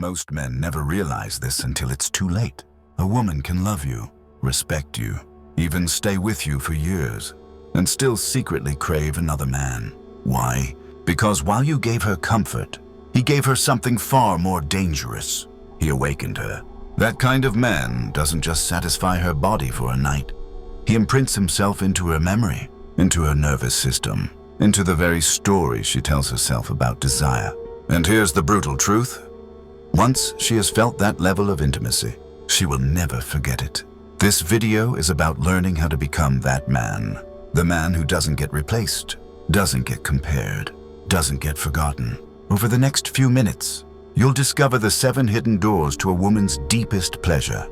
Most men never realize this until it's too late. A woman can love you, respect you, even stay with you for years, and still secretly crave another man. Why? Because while you gave her comfort, he gave her something far more dangerous. He awakened her. That kind of man doesn't just satisfy her body for a night. He imprints himself into her memory, into her nervous system, into the very story she tells herself about desire. And here's the brutal truth. Once she has felt that level of intimacy, she will never forget it. This video is about learning how to become that man. The man who doesn't get replaced, doesn't get compared, doesn't get forgotten. Over the next few minutes, you'll discover the 7 hidden doors to a woman's deepest pleasure.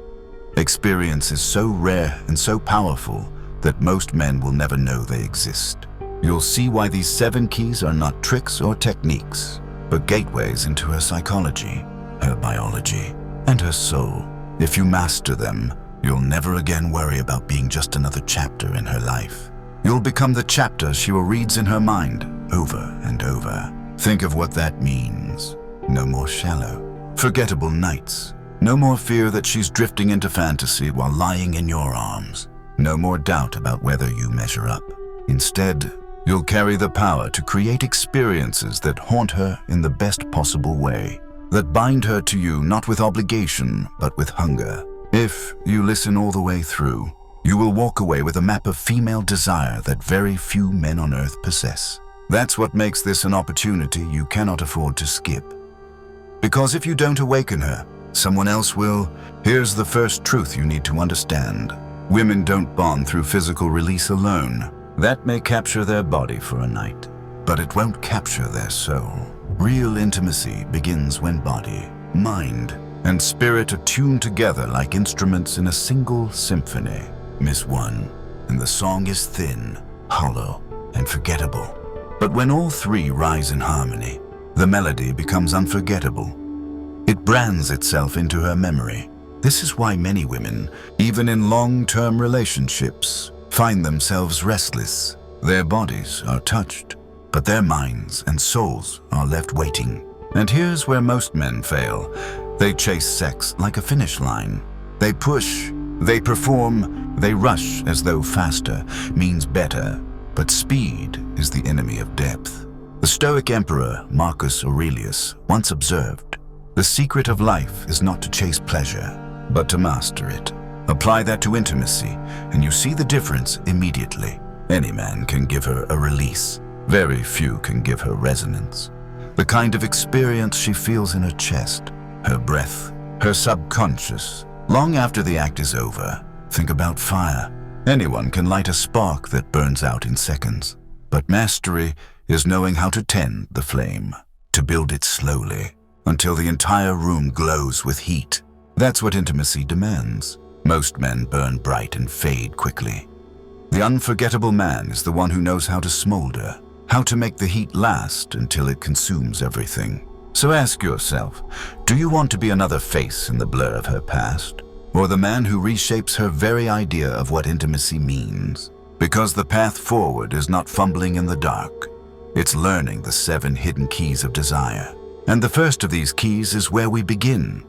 Experience is so rare and so powerful that most men will never know they exist. You'll see why these 7 keys are not tricks or techniques, but gateways into her psychology, her biology, and her soul. If you master them, you'll never again worry about being just another chapter in her life. You'll become the chapter she reads in her mind over and over. Think of what that means. No more shallow, forgettable nights. No more fear that she's drifting into fantasy while lying in your arms. No more doubt about whether you measure up. Instead, you'll carry the power to create experiences that haunt her in the best possible way, that bind her to you not with obligation, but with hunger. If you listen all the way through, you will walk away with a map of female desire that very few men on earth possess. That's what makes this an opportunity you cannot afford to skip. Because if you don't awaken her, someone else will. Here's the first truth you need to understand. Women don't bond through physical release alone. That may capture their body for a night, but it won't capture their soul. Real intimacy begins when body, mind, and spirit are tuned together like instruments in a single symphony. Miss one, and the song is thin, hollow, and forgettable. But when all 3 rise in harmony, the melody becomes unforgettable. It brands itself into her memory. This is why many women, even in long-term relationships, find themselves restless. Their bodies are touched, but their minds and souls are left waiting. And here's where most men fail. They chase sex like a finish line. They push, they perform, they rush as though faster means better. But speed is the enemy of depth. The Stoic emperor Marcus Aurelius once observed, "The secret of life is not to chase pleasure, but to master it." Apply that to intimacy, and you see the difference immediately. Any man can give her a release. Very few can give her resonance. The kind of experience she feels in her chest, her breath, her subconscious. Long after the act is over, think about fire. Anyone can light a spark that burns out in seconds. But mastery is knowing how to tend the flame, to build it slowly, until the entire room glows with heat. That's what intimacy demands. Most men burn bright and fade quickly. The unforgettable man is the one who knows how to smolder, how to make the heat last until it consumes everything. So ask yourself, do you want to be another face in the blur of her past? Or the man who reshapes her very idea of what intimacy means? Because the path forward is not fumbling in the dark. It's learning the 7 hidden keys of desire. And the first of these keys is where we begin.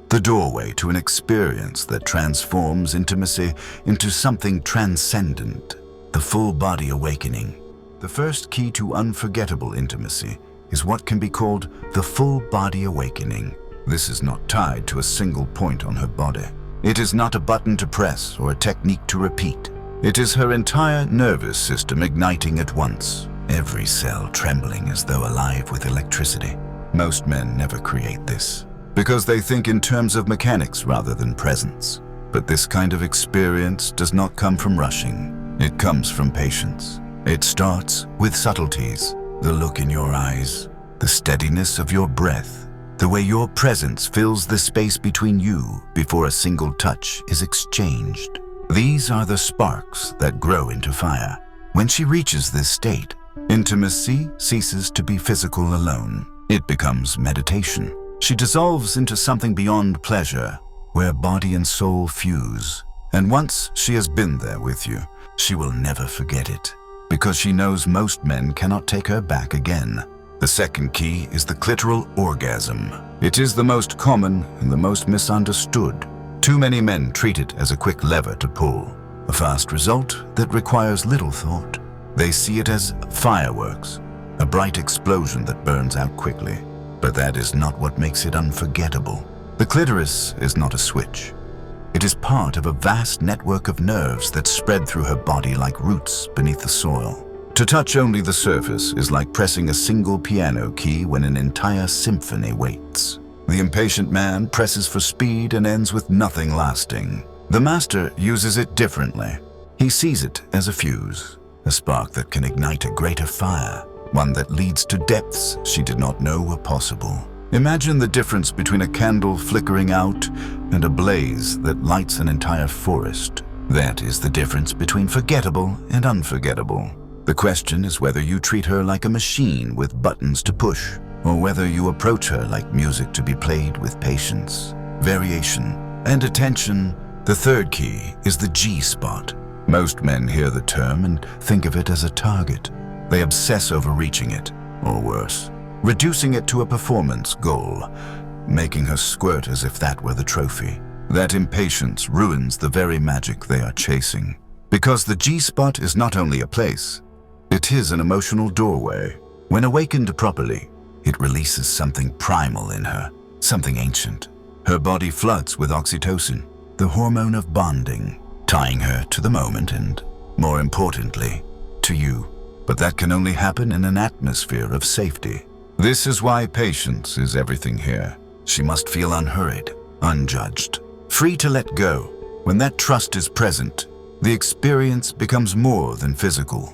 The doorway to an experience that transforms intimacy into something transcendent. The full body awakening. The first key to unforgettable intimacy is what can be called the full body awakening. This is not tied to a single point on her body. It is not a button to press or a technique to repeat. It is her entire nervous system igniting at once, every cell trembling as though alive with electricity. Most men never create this, because they think in terms of mechanics rather than presence. But this kind of experience does not come from rushing. It comes from patience. It starts with subtleties, the look in your eyes, the steadiness of your breath, the way your presence fills the space between you before a single touch is exchanged. These are the sparks that grow into fire. When she reaches this state, intimacy ceases to be physical alone. It becomes meditation. She dissolves into something beyond pleasure, where body and soul fuse. And once she has been there with you, she will never forget it, because she knows most men cannot take her back again. The second key is the clitoral orgasm. It is the most common and the most misunderstood. Too many men treat it as a quick lever to pull, a fast result that requires little thought. They see it as fireworks, a bright explosion that burns out quickly. But that is not what makes it unforgettable. The clitoris is not a switch. It is part of a vast network of nerves that spread through her body like roots beneath the soil. To touch only the surface is like pressing a single piano key when an entire symphony waits. The impatient man presses for speed and ends with nothing lasting. The master uses it differently. He sees it as a fuse, a spark that can ignite a greater fire, one that leads to depths she did not know were possible. Imagine the difference between a candle flickering out and a blaze that lights an entire forest. That is the difference between forgettable and unforgettable. The question is whether you treat her like a machine with buttons to push, or whether you approach her like music to be played with patience, variation, and attention. The third key is the G-spot. Most men hear the term and think of it as a target. They obsess over reaching it, or worse, reducing it to a performance goal, making her squirt as if that were the trophy. That impatience ruins the very magic they are chasing. Because the G-spot is not only a place, it is an emotional doorway. When awakened properly, it releases something primal in her, something ancient. Her body floods with oxytocin, the hormone of bonding, tying her to the moment and, more importantly, to you. But that can only happen in an atmosphere of safety. This is why patience is everything here. She must feel unhurried, unjudged, free to let go. When that trust is present, the experience becomes more than physical.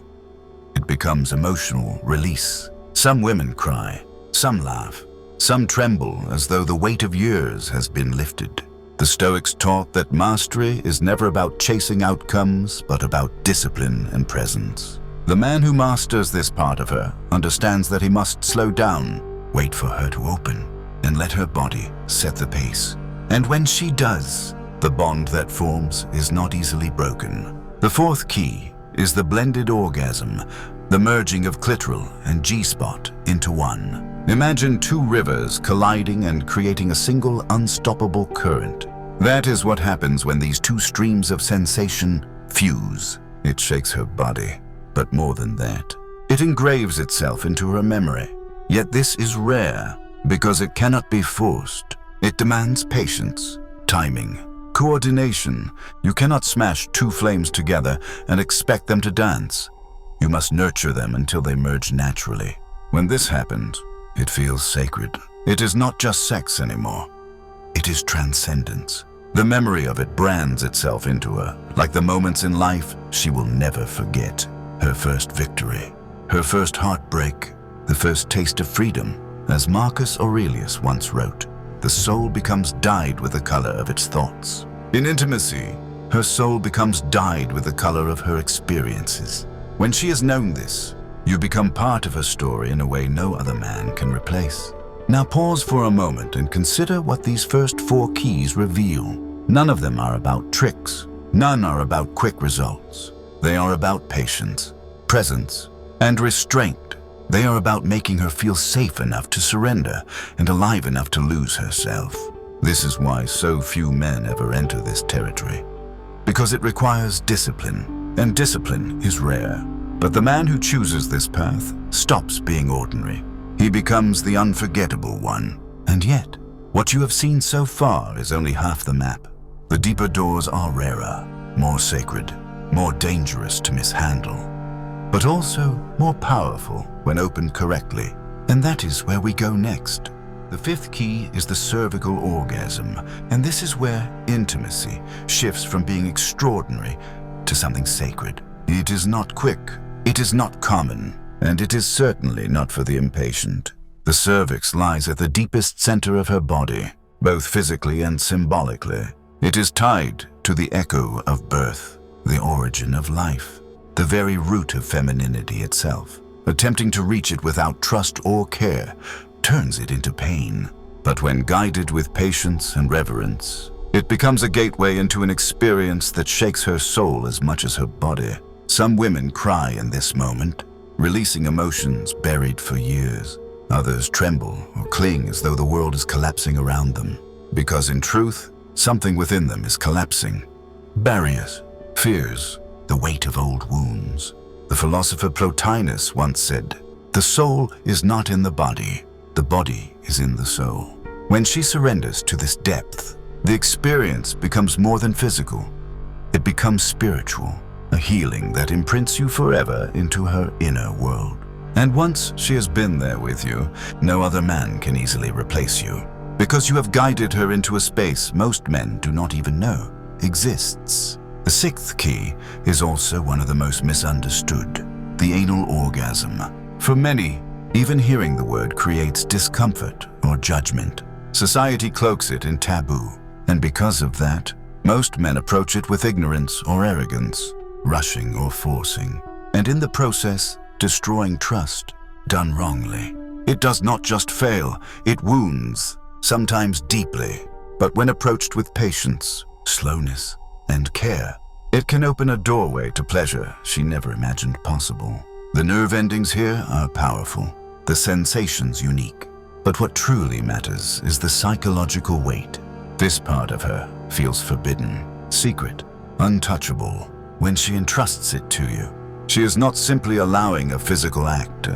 It becomes emotional release. Some women cry, some laugh, some tremble as though the weight of years has been lifted. The Stoics taught that mastery is never about chasing outcomes, but about discipline and presence. The man who masters this part of her understands that he must slow down, wait for her to open, and let her body set the pace. And when she does, the bond that forms is not easily broken. The fourth key is the blended orgasm, the merging of clitoral and G-spot into one. Imagine two rivers colliding and creating a single unstoppable current. That is what happens when these two streams of sensation fuse. It shakes her body. But more than that, it engraves itself into her memory. Yet this is rare because it cannot be forced. It demands patience, timing, coordination. You cannot smash two flames together and expect them to dance. You must nurture them until they merge naturally. When this happens, it feels sacred. It is not just sex anymore. It is transcendence. The memory of it brands itself into her, like the moments in life she will never forget. Her first victory, her first heartbreak, the first taste of freedom. As Marcus Aurelius once wrote, the soul becomes dyed with the color of its thoughts. In intimacy, her soul becomes dyed with the color of her experiences. When she has known this, you become part of her story in a way no other man can replace. Now pause for a moment and consider what these first four keys reveal. None of them are about tricks. None are about quick results. They are about patience, presence, and restraint. They are about making her feel safe enough to surrender and alive enough to lose herself. This is why so few men ever enter this territory. Because it requires discipline, and discipline is rare. But the man who chooses this path stops being ordinary. He becomes the unforgettable one. And yet, what you have seen so far is only half the map. The deeper doors are rarer, more sacred, more dangerous to mishandle, but also more powerful when opened correctly. And that is where we go next. The fifth key is the cervical orgasm, and this is where intimacy shifts from being extraordinary to something sacred. It is not quick, it is not common, and it is certainly not for the impatient. The cervix lies at the deepest center of her body, both physically and symbolically. It is tied to the echo of birth, the origin of life, the very root of femininity itself. Attempting to reach it without trust or care turns it into pain. But when guided with patience and reverence, it becomes a gateway into an experience that shakes her soul as much as her body. Some women cry in this moment, releasing emotions buried for years. Others tremble or cling as though the world is collapsing around them, because in truth, something within them is collapsing. Barriers, fears, the weight of old wounds. The philosopher Plotinus once said, "The soul is not in the body is in the soul." When she surrenders to this depth, the experience becomes more than physical. It becomes spiritual, a healing that imprints you forever into her inner world. And once she has been there with you, no other man can easily replace you, because you have guided her into a space most men do not even know exists. The sixth key is also one of the most misunderstood, the anal orgasm. For many, even hearing the word creates discomfort or judgment. Society cloaks it in taboo, and because of that, most men approach it with ignorance or arrogance, rushing or forcing, and in the process, destroying trust, done wrongly. It does not just fail, it wounds, sometimes deeply, but when approached with patience, slowness, and care, it can open a doorway to pleasure she never imagined possible. The nerve endings here are powerful, the sensations unique, but what truly matters is the psychological weight. This part of her feels forbidden, secret, untouchable when she entrusts it to you. She is not simply allowing a physical act.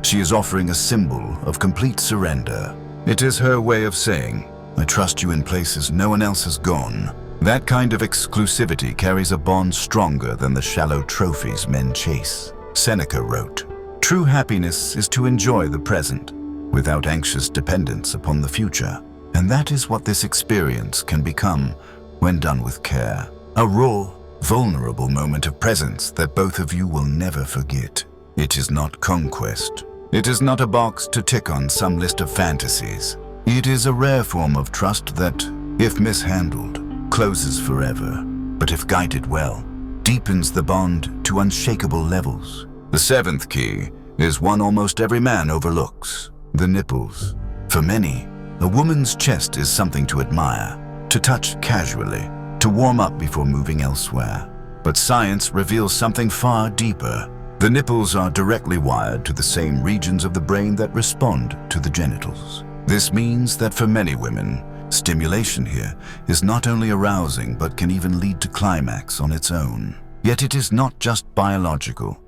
She is offering a symbol of complete surrender. It is her way of saying, "I trust you in places no one else has gone." That kind of exclusivity carries a bond stronger than the shallow trophies men chase. Seneca wrote, "True happiness is to enjoy the present, without anxious dependence upon the future." And that is what this experience can become when done with care. A raw, vulnerable moment of presence that both of you will never forget. It is not conquest. It is not a box to tick on some list of fantasies. It is a rare form of trust that, if mishandled, closes forever, but if guided well, deepens the bond to unshakable levels. The seventh key is one almost every man overlooks, the nipples. For many, a woman's chest is something to admire, to touch casually, to warm up before moving elsewhere. But science reveals something far deeper. The nipples are directly wired to the same regions of the brain that respond to the genitals. This means that for many women, stimulation here is not only arousing but can even lead to climax on its own. Yet it is not just biological.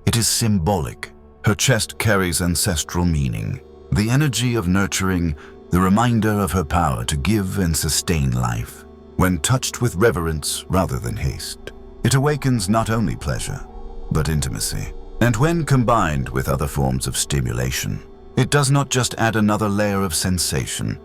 It is symbolic. Her chest carries ancestral meaning, the energy of nurturing, the reminder of her power to give and sustain life. When touched with reverence rather than haste, it awakens not only pleasure, but intimacy. And when combined with other forms of stimulation, it does not just add another layer of sensation,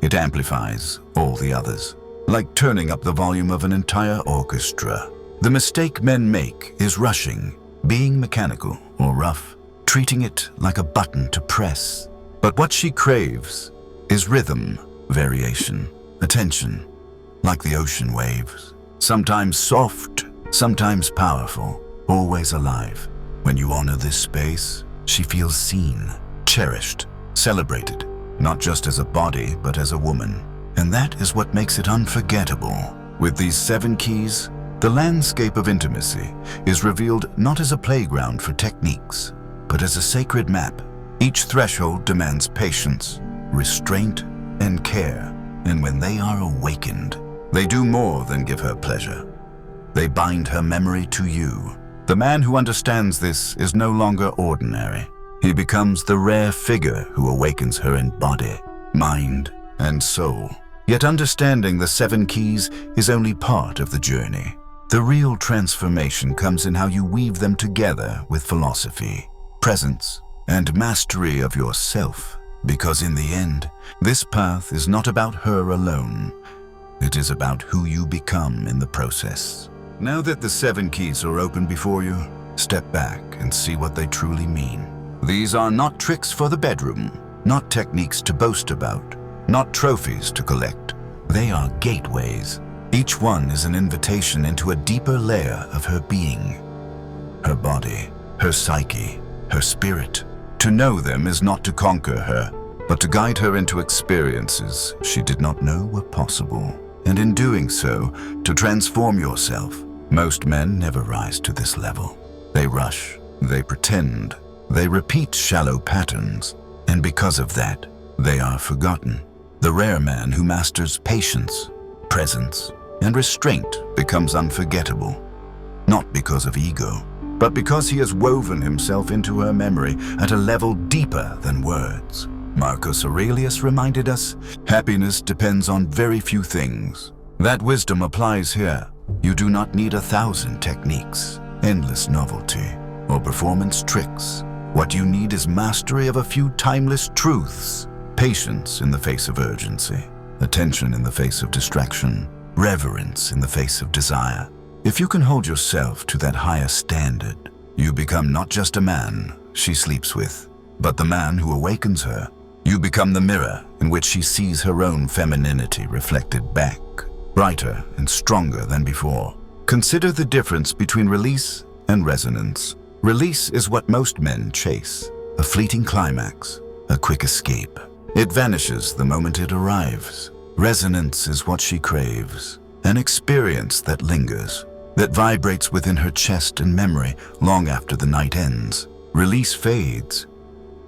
it amplifies all the others, like turning up the volume of an entire orchestra. The mistake men make is rushing, being mechanical or rough, treating it like a button to press. But what she craves is rhythm, variation, attention, like the ocean waves. Sometimes soft, sometimes powerful, always alive. When you honor this space, she feels seen, cherished, celebrated, not just as a body, but as a woman. And that is what makes it unforgettable. With these 7 keys, the landscape of intimacy is revealed not as a playground for techniques, but as a sacred map. Each threshold demands patience, restraint, and care. And when they are awakened, they do more than give her pleasure. They bind her memory to you. The man who understands this is no longer ordinary. He becomes the rare figure who awakens her in body, mind, and soul. Yet understanding the 7 keys is only part of the journey. The real transformation comes in how you weave them together with philosophy, presence, and mastery of yourself. Because in the end, this path is not about her alone. It is about who you become in the process. Now that the 7 keys are open before you, step back and see what they truly mean. These are not tricks for the bedroom, not techniques to boast about, not trophies to collect. They are gateways. Each one is an invitation into a deeper layer of her being, her body, her psyche, her spirit. To know them is not to conquer her, but to guide her into experiences she did not know were possible. And in doing so, to transform yourself. Most men never rise to this level. They rush, they pretend, they repeat shallow patterns. and because of that, they are forgotten. The rare man who masters patience, presence, and restraint becomes unforgettable, not because of ego, but because he has woven himself into her memory at a level deeper than words. Marcus Aurelius reminded us, happiness depends on very few things. That wisdom applies here. You do not need 1,000 techniques, endless novelty, or performance tricks. What you need is mastery of a few timeless truths, patience in the face of urgency, attention in the face of distraction, reverence in the face of desire. If you can hold yourself to that higher standard, you become not just a man she sleeps with, but the man who awakens her. You become the mirror in which she sees her own femininity reflected back, brighter and stronger than before. Consider the difference between release and resonance. Release is what most men chase, a fleeting climax, a quick escape. It vanishes the moment it arrives. Resonance is what she craves, an experience that lingers, that vibrates within her chest and memory long after the night ends. Release fades.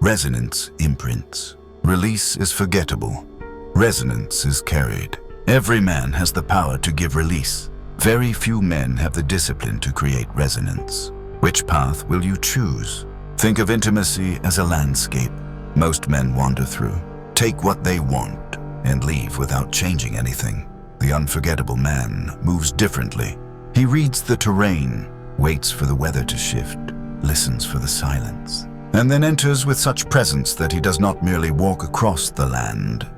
Resonance imprints. Release is forgettable. Resonance is carried. Every man has the power to give release. Very few men have the discipline to create resonance. Which path will you choose? Think of intimacy as a landscape most men wander through. Take what they want and leave without changing anything. The unforgettable man moves differently. He reads the terrain, waits for the weather to shift, listens for the silence, and then enters with such presence that he does not merely walk across the land.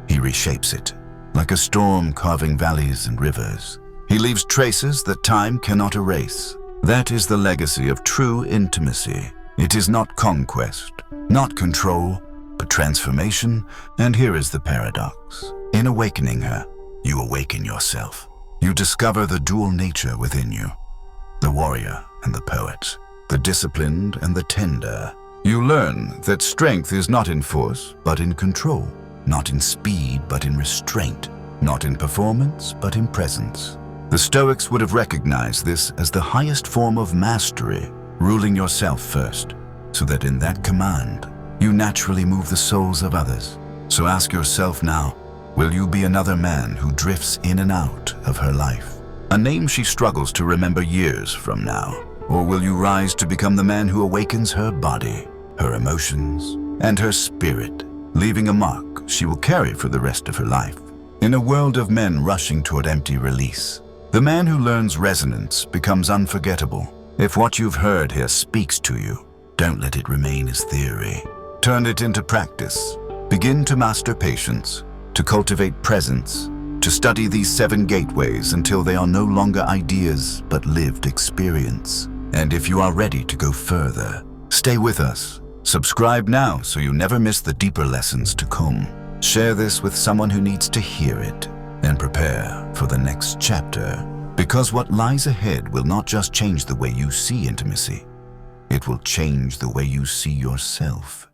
He reshapes it, like a storm carving valleys and rivers. He leaves traces that time cannot erase. That is the legacy of true intimacy. It is not conquest, not control, but transformation. And here is the paradox. In awakening her, you awaken yourself. You discover the dual nature within you, the warrior and the poet, the disciplined and the tender. You learn that strength is not in force, but in control, not in speed, but in restraint, not in performance, but in presence. The Stoics would have recognized this as the highest form of mastery, ruling yourself first, so that in that command, you naturally move the souls of others. So ask yourself now, will you be another man who drifts in and out of her life, a name she struggles to remember years from now? Or will you rise to become the man who awakens her body, her emotions, and her spirit, leaving a mark she will carry for the rest of her life? In a world of men rushing toward empty release, the man who learns resonance becomes unforgettable. If what you've heard here speaks to you, don't let it remain as theory. Turn it into practice. Begin to master patience, to cultivate presence, to study these 7 gateways until they are no longer ideas but lived experience. And if you are ready to go further, stay with us. Subscribe now so you never miss the deeper lessons to come. Share this with someone who needs to hear it, and prepare for the next chapter. Because what lies ahead will not just change the way you see intimacy, it will change the way you see yourself.